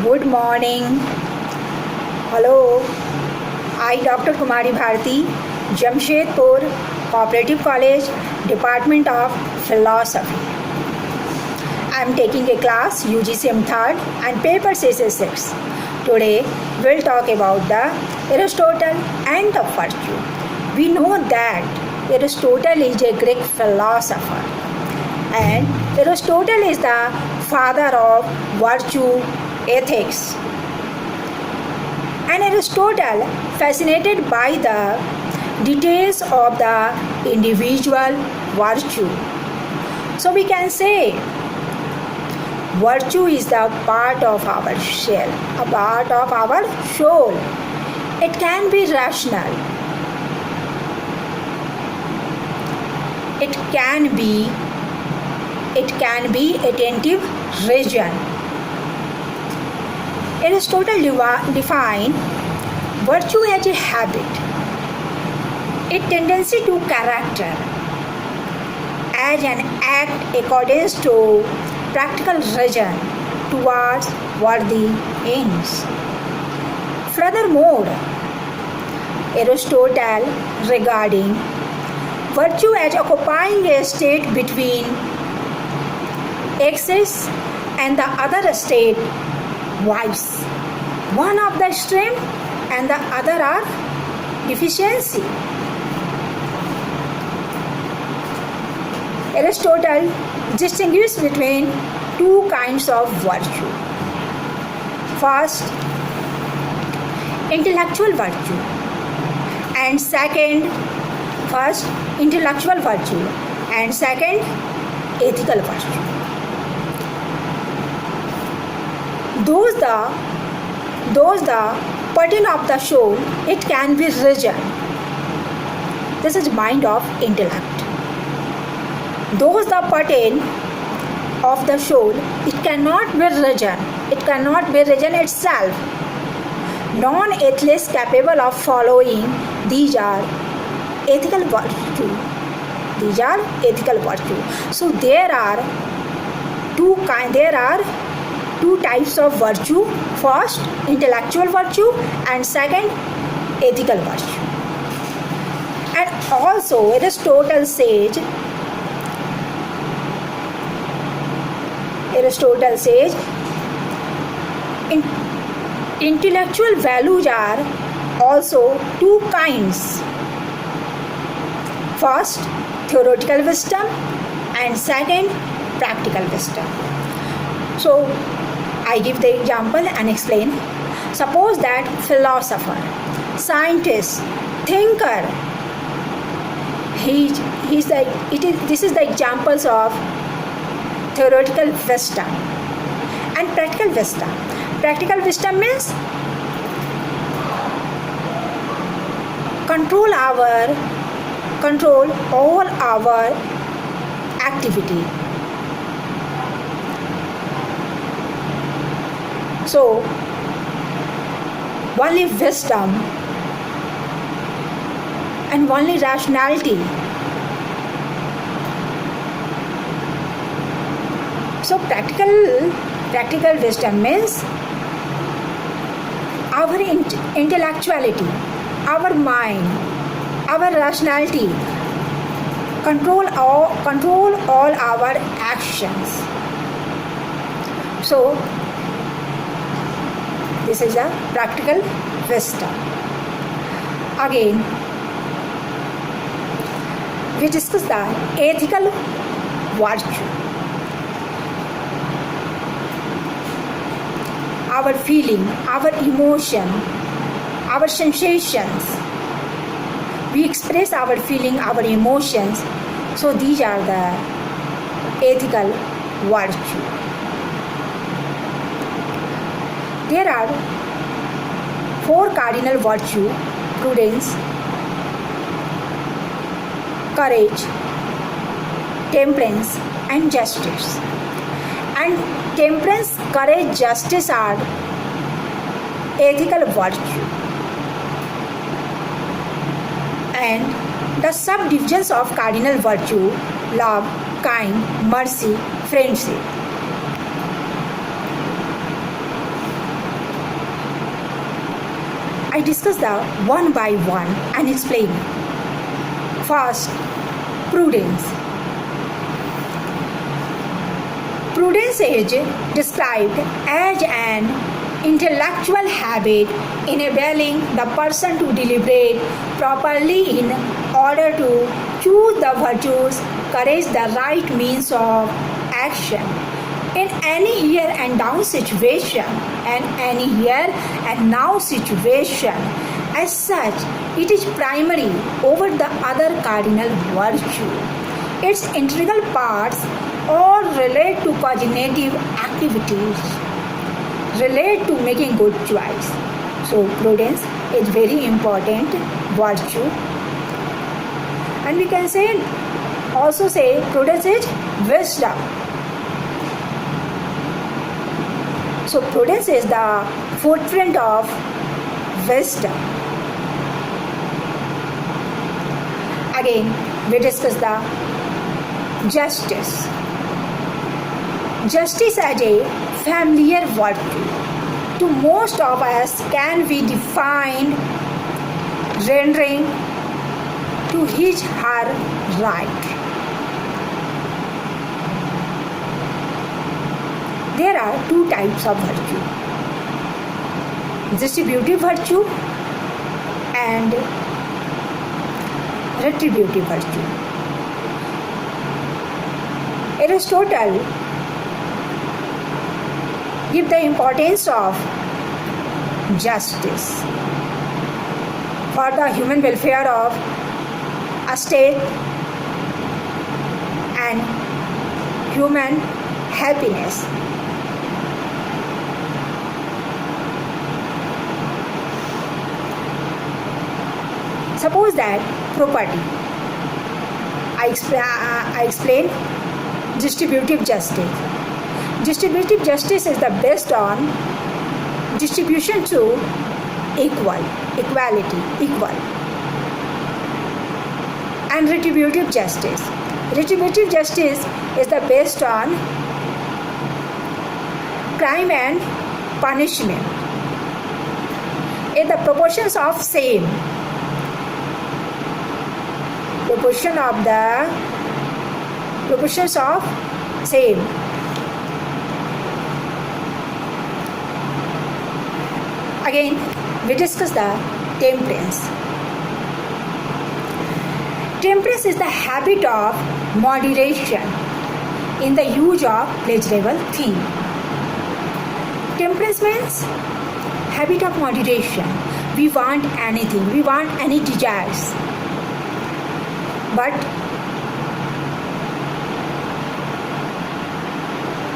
Good morning. Hello. I, Dr.Kumari, Jamshedpur Cooperative College, Department of Philosophy. I am taking a class UGCM 3rd and paper CC6. Today we'll talk about the Aristotle and the virtue. We know that Aristotle is a Greek philosopher, and Aristotle is the father of virtue ethics. And Aristotle fascinated by the details of the individual virtue. So we can say virtue is the part of our shell, a part of our soul. It can be rational. It can be attentive reason. Aristotle defined virtue as a habit, a tendency to character, as an act according to practical reason towards worthy ends. Furthermore, Aristotle regarding virtue as occupying a state between excess and the other state, vice. One of the extreme and the other are deficiency. Aristotle distinguishes between two kinds of virtue. First, intellectual virtue, and second, ethical virtue. Those the pattern of the soul, it can be reason. This is mind of intellect. Those the pattern of the soul, it cannot be reason. It cannot be reason itself. Non-athletes capable of following, these are ethical virtue. So there are two types of virtue. First, intellectual virtue, and second, ethical virtue. And also Aristotle says intellectual values are also two kinds. First, theoretical wisdom, and second, practical wisdom. So I give the example and explain. Suppose that philosopher, scientist, thinker, this is the examples of theoretical wisdom and practical wisdom. Practical wisdom means control all our activity. So only wisdom and only rationality. So practical wisdom means our intellectuality, our mind, our rationality, control all our actions. So this is a practical wisdom. Again, we discuss the ethical virtue. Our feeling, our emotion, our sensations. We express our feeling, our emotions. So these are the ethical virtue. There are four cardinal virtues: prudence, courage, temperance, and justice. And temperance, courage, justice are ethical virtue. And the subdivisions of cardinal virtue: love, kind, mercy, friendship. I discuss the one by one and explain. First, prudence. Prudence is described as an intellectual habit enabling the person to deliberate properly in order to choose the virtues, courage, the right means of action in any here and now situation, As such, it is primary over the other cardinal virtue. Its integral parts all relate to cognitive activities, relate to making good choice. So prudence is very important virtue. And we can also say prudence is wisdom. So prudence is the footprint of wisdom. Again, we discuss the justice. Justice as a familiar virtue to most of us can be defined rendering to his her right. There are two types of virtue: distributive virtue and retributive virtue. Aristotle gives the importance of justice for the human welfare of a state and human happiness. Suppose that property. I explain distributive justice. Distributive justice is the based on distribution to equality. And retributive justice. Retributive justice is the based on crime and punishment. In the proportions of same. Proportions of same. Again, we discuss the temperance. Temperance is the habit of moderation in the use of pleasurable things. Temperance means habit of moderation. We want anything, we want any desires. But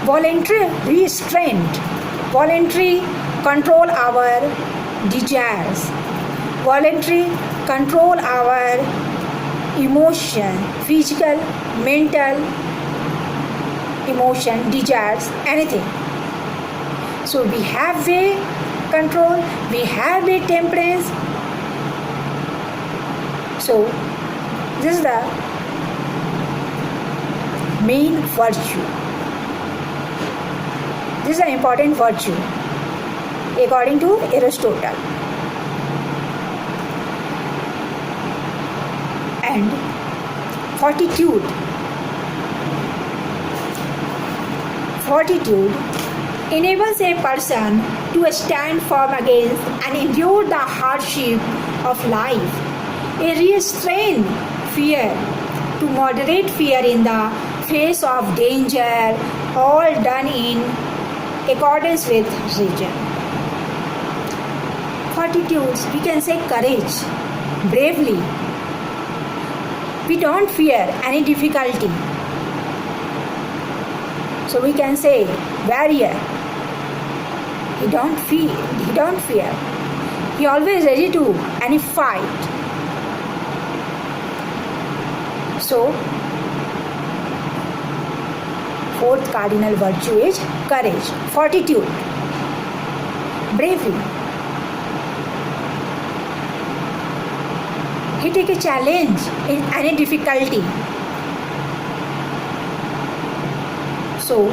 voluntary restraint, voluntary control our desires, voluntary control our emotion, physical, mental, emotion, desires, anything. So we have a control, we have a temperance. So this is the main virtue. This is an important virtue according to Aristotle. And fortitude. Fortitude enables a person to stand firm against and endure the hardship of life. A restrained fear, to moderate fear in the face of danger, all done in accordance with reason. Fortitude, we can say courage, bravely. We don't fear any difficulty. So we can say warrior. He don't fear. He always ready to any fight. So fourth cardinal virtue is courage, fortitude, bravery. He take a challenge in any difficulty. So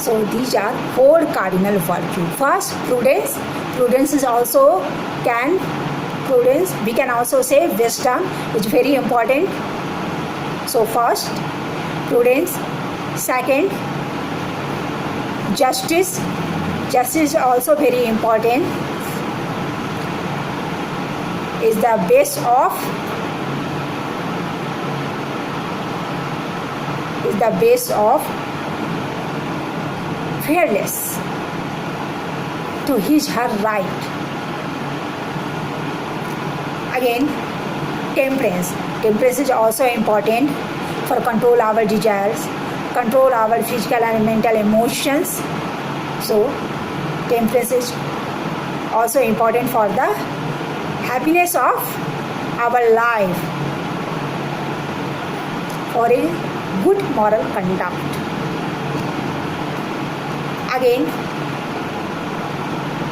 So these are 4 cardinal virtues. First, prudence. Prudence is also prudence. We can also say wisdom is very important. So first, prudence. Second, justice. Justice is also very important. Is the base of fairness to her right. Again, temperance. Temperance is also important for control our desires, control our physical and mental emotions. So, temperance is also important for the happiness of our life, for a good moral conduct. Again,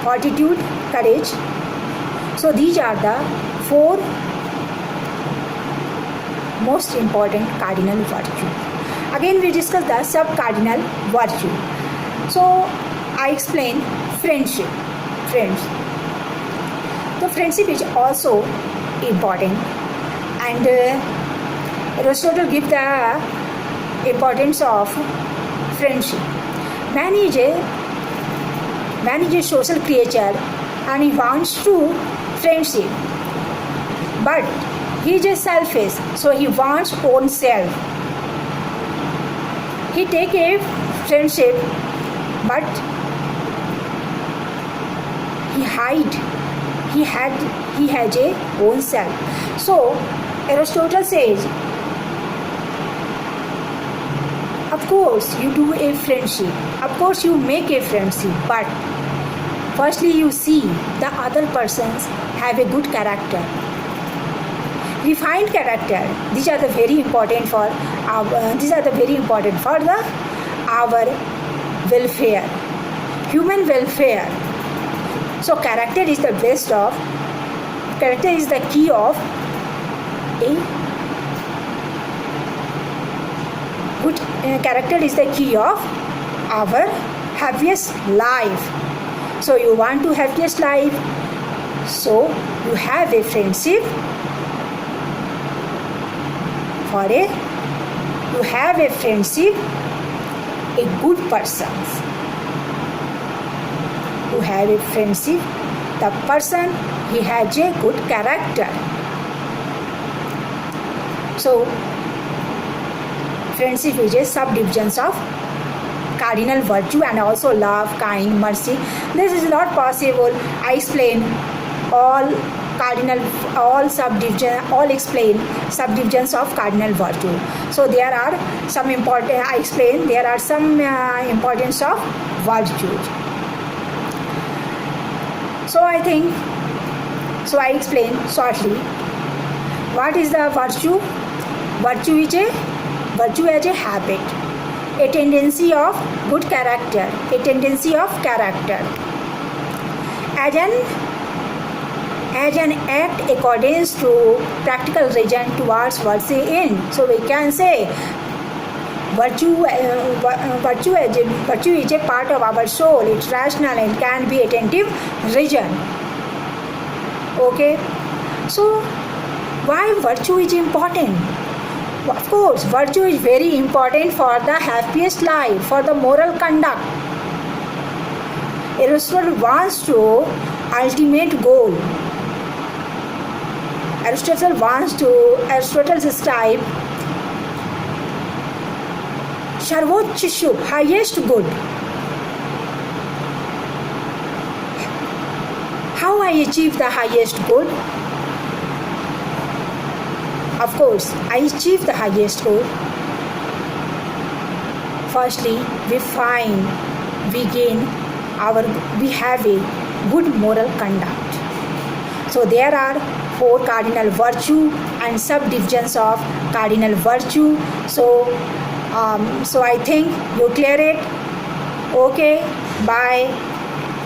fortitude, courage. So these are the 4 most important cardinal virtues. Again, we discuss the sub-cardinal virtue. So I explain friendship. Friends. So friendship is also important, and Aristotle gives the importance of friendship. Man is a social creature and he wants to friendship, but he is selfish, so he wants own self. He take a friendship, but he has a own self. So Aristotle says, of course you do a friendship, of course you make a friendship, but firstly you see the other persons have a good character, refined character. These are the very important for our welfare, human welfare. So character is the key of a good character is the key of our happiest life. So you want to happiest life, so you have a friendship a good persons. You have a friendship, the person he has a good character. So friendship is a subdivision of cardinal virtue, and also love, kind, mercy. This is not possible. I explain subdivisions of cardinal virtue. So there are some importance of virtues. So I explain shortly. What is the virtue? Virtue is a habit, a tendency of good character, as an act accordance to practical reason towards virtue end. So we can say virtue is a part of our soul. It's rational and can be attentive reason. Okay, so why virtue is important? Of course, virtue is very important for the happiest life, for the moral conduct. Aristotle wants to ultimate goal. Aristotle describe Sarvoch Shubh, highest good. How I achieve the highest good? Of course, I achieve the highest good. Firstly, we have a good moral conduct. So there are 4 cardinal virtue and subdivisions of cardinal virtue. So I think you clear it. Okay, bye.